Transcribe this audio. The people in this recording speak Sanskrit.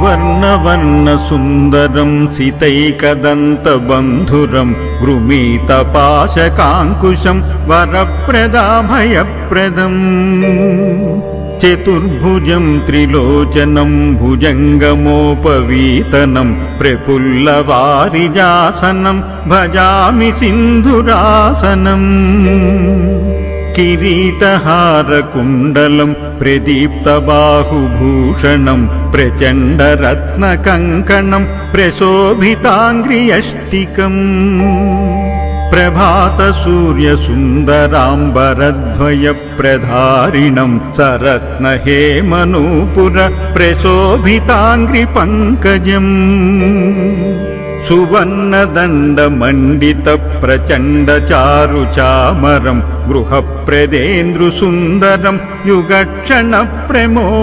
सुवर्णवर्णसुन्दरं सितैकदन्तबन्धुरं गृमीतपाशकाङ्कुशं वरप्रदाभयप्रदम् चतुर्भुजं त्रिलोचनं भुजङ्गमोपवीतनं प्रफुल्लवारिजासनं भजामि सिन्धुरासनम् किरीटहारकुण्डलं प्रदीप्तबाहुभूषणं प्रचण्डरत्नकङ्कणं प्रशोभिताङ्घ्रियष्टिकम् प्रभातसूर्यसुन्दराम्बरद्वयप्रधारिणं सरत्नहेमनूपुर प्रशोभिताङ्घ्रिपङ्कजम् सुवर्णदण्डमण्डितप्रचण्डचारुचामरं गृहप्रदेन्द्रुसुन्दरं युगक्षणप्रमो